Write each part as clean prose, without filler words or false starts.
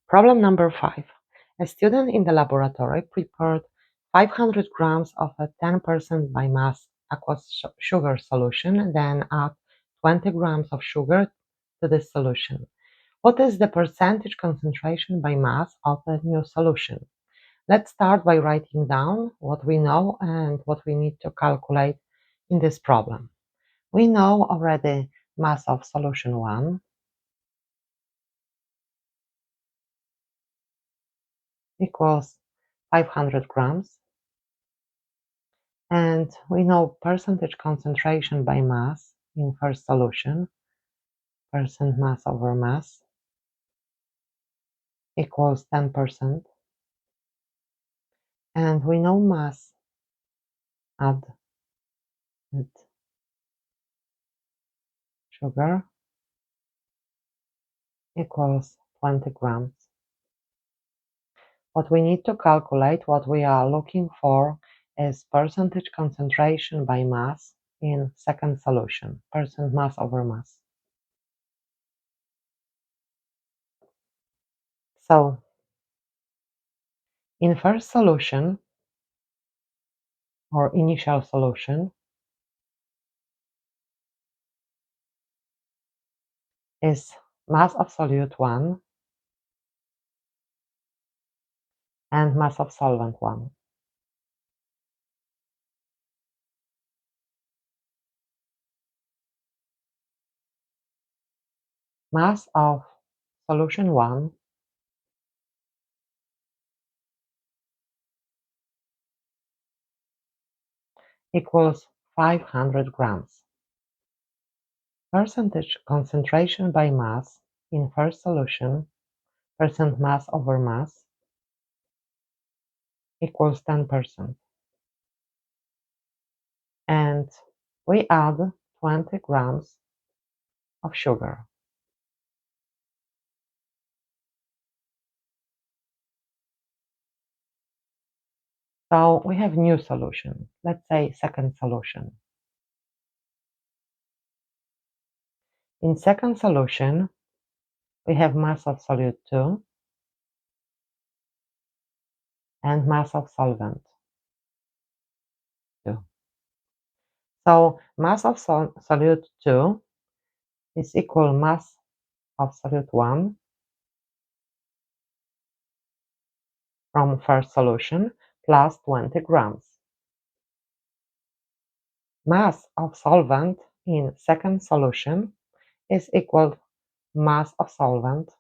Problem number 5. A student in the laboratory prepared 500 grams of a 10% by mass aqueous sugar solution, then add 20 grams of sugar to this solution. What is the percentage concentration by mass of the new solution? Let's start by writing down what we know and what we need to calculate in this problem. We know already mass of solution 1 equals 500 grams. And we know percentage concentration by mass in first solution, percent mass over mass, equals 10%. And we know mass added sugar equals 20 grams. What we need to calculate, what we are looking for, is percentage concentration by mass in second solution, percent mass over mass. So, in first solution, or initial solution, is mass of solute 1 and mass of solvent 1. Mass of solution 1 equals 500 grams. Percentage concentration by mass in first solution, percent mass over mass, equals 10%. And we add 20 grams of sugar. So we have new solution, let's say second solution. In second solution, we have mass of solute 2 and mass of solvent 2. So mass of solute 2 is equal mass of solute 1 from first solution plus 20 grams. Mass of solvent in second solution is equal mass of solvent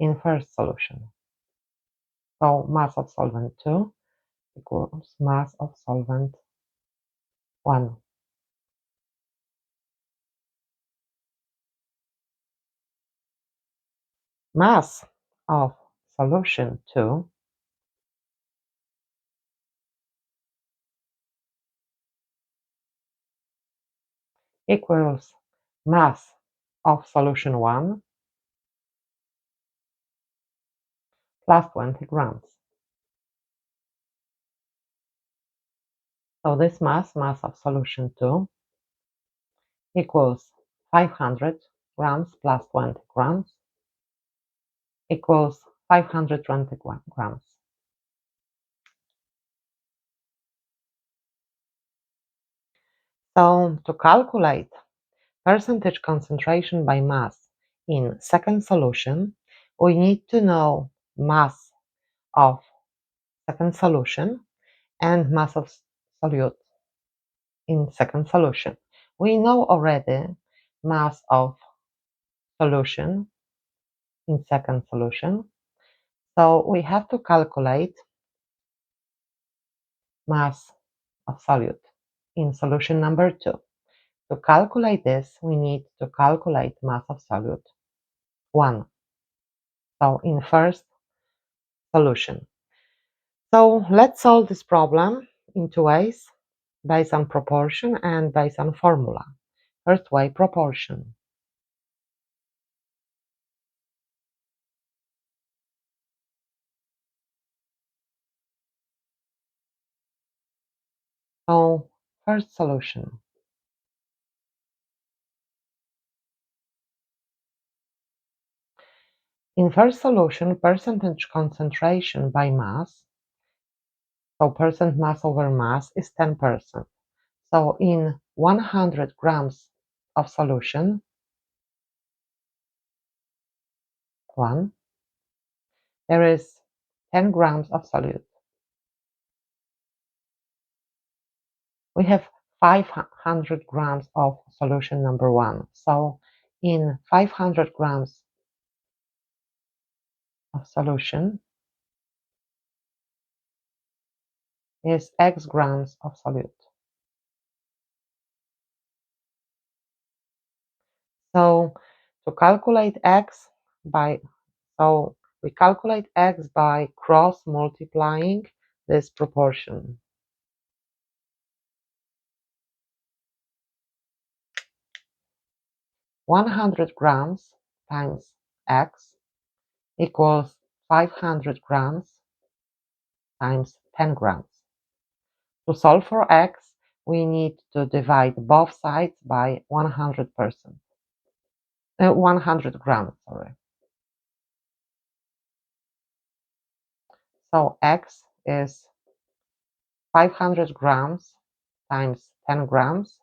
in first solution. So mass of solvent 2 equals mass of solvent 1. Mass of solution 2 equals mass of solution 1 plus 20 grams. So this mass of solution 2 equals 500 grams plus 20 grams equals 520 grams. So to calculate percentage concentration by mass in second solution, we need to know mass of second solution and mass of solute in second solution. We know already mass of solution in second solution, so we have to calculate mass of solute in solution number 2. To calculate this, we need to calculate mass of solute 1. So in first solution. So let's solve this problem in two ways, based on proportion and based on formula. First way, proportion. So first solution. In first solution, percentage concentration by mass, so percent mass over mass, is 10%. So in 100 grams of solution, 1, there is 10 grams of solute. We have 500 grams of solution number 1. So in 500 grams of solution is X grams of solute. So to calculate X by, so we calculate X by cross multiplying this proportion. 100 grams times X equals 500 grams times 10 grams. To solve for X, we need to divide both sides by 100%. 100 grams, sorry. So X is 500 grams times 10 grams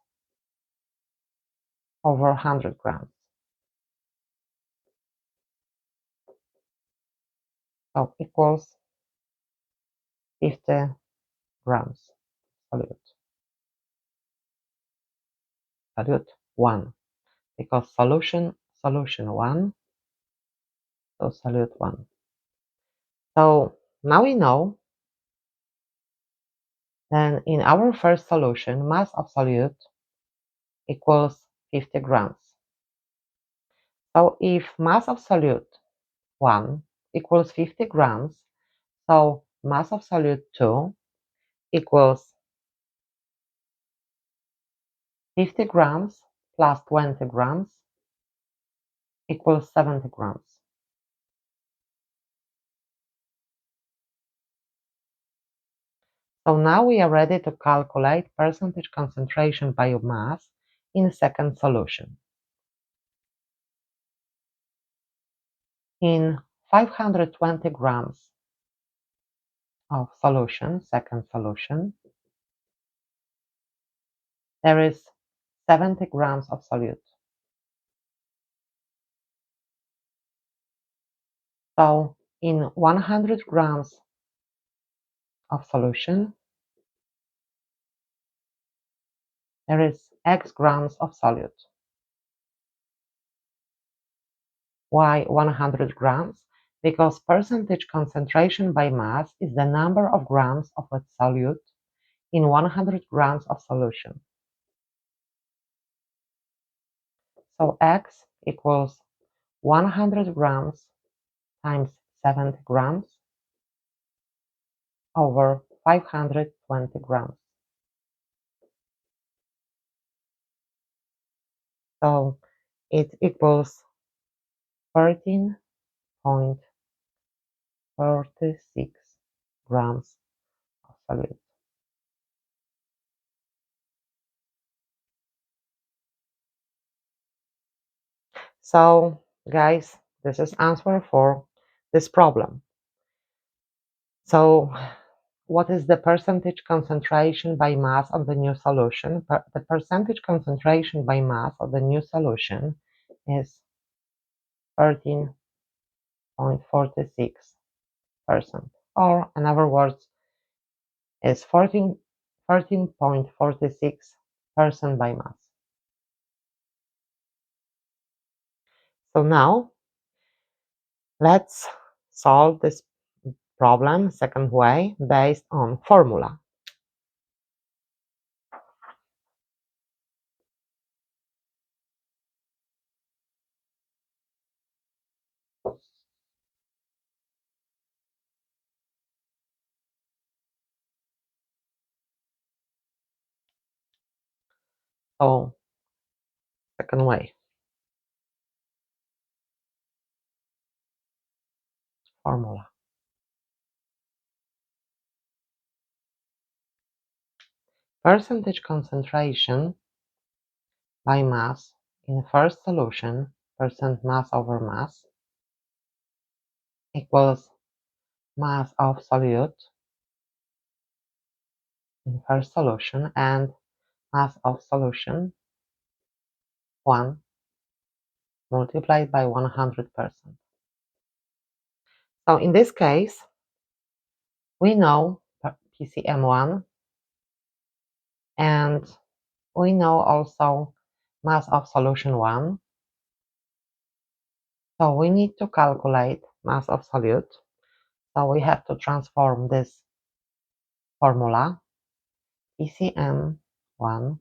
over 100 grams. So equals 50 grams solute. Solute 1, because solution 1, so solute 1. So now we know then in our first solution, mass of solute equals 50 grams. So if mass of solute 1 equals 50 grams, so mass of solute 2 equals 50 grams plus 20 grams equals 70 grams. So now we are ready to calculate percentage concentration by mass in the second solution. In 520 grams of solution, second solution, there is 70 grams of solute. So in 100 grams of solution, there is X grams of solute. Why 100 grams? Because percentage concentration by mass is the number of grams of a solute in 100 grams of solution. So X equals 100 grams times 70 grams over 520 grams. So it equals 13.36 grams of solute. So guys, this is answer for this problem. So what is the percentage concentration by mass of the new solution? The percentage concentration by mass of the new solution is 13.46%, or in other words, is 13.46% by mass. So now let's solve this problem second way based on formula. So second way, formula. Percentage concentration by mass in first solution, percent mass over mass, equals mass of solute in first solution and mass of solution 1 multiplied by 100%. So in this case, we know PCM1 and we know also mass of solution 1. So we need to calculate mass of solute. So we have to transform this formula. PCM1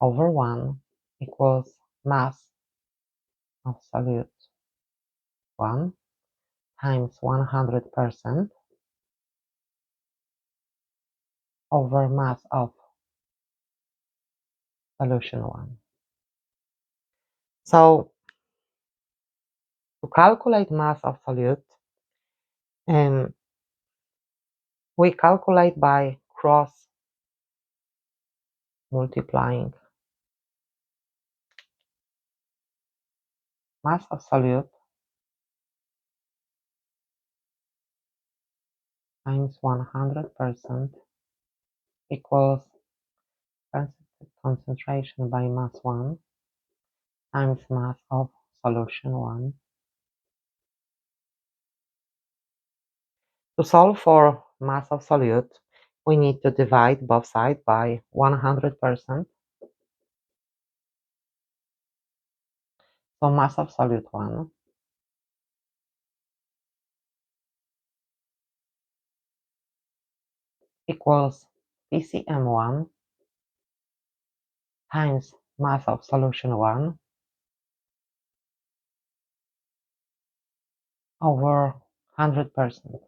over 1 equals mass of solute 1 times 100% over mass of solution 1. So to calculate mass of solute, we calculate by cross multiplying mass of solute times 100% equals concentration by mass 1 times mass of solution 1. To solve for mass of solute, we need to divide both sides by 100%. So mass of solute 1 equals PCM1 times mass of solution 1 over 100%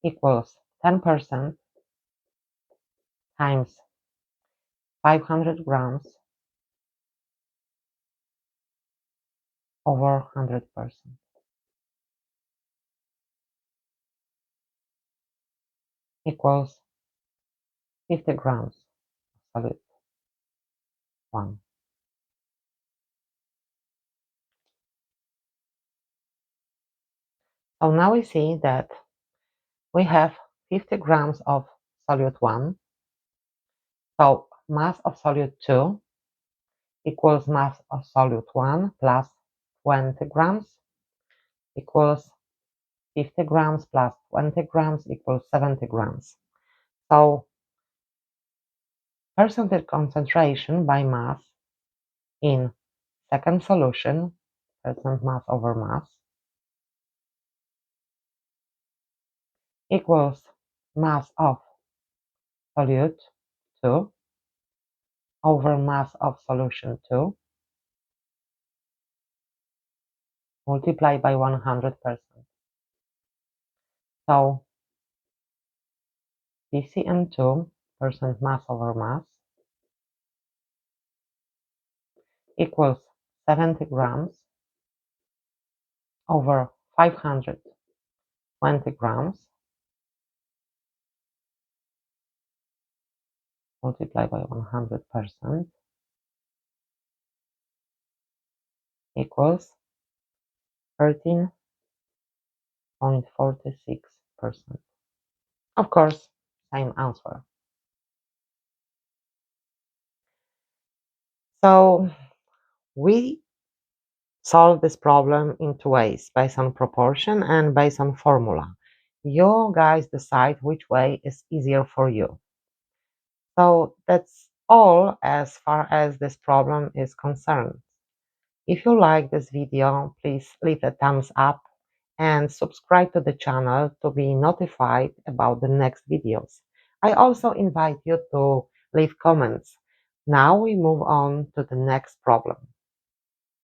equals 10% times 500 grams over 100% equals 50 grams of solute 1. So now we see that we have 50 grams of solute 1. So mass of solute 2 equals mass of solute 1 plus 20 grams equals 50 grams plus 20 grams equals 70 grams. So percentage concentration by mass in second solution, percent mass over mass, equals mass of solute 2 over mass of solution 2 multiplied by 100%. So PCM2 percent mass over mass equals 70 grams over 520 grams multiplied by 100% equals 13.46%. Of course, same answer. So we solve this problem in two ways, based on proportion and based on formula. You guys decide which way is easier for you. So that's all as far as this problem is concerned. If you like this video, please leave a thumbs up and subscribe to the channel to be notified about the next videos. I also invite you to leave comments. Now we move on to the next problem.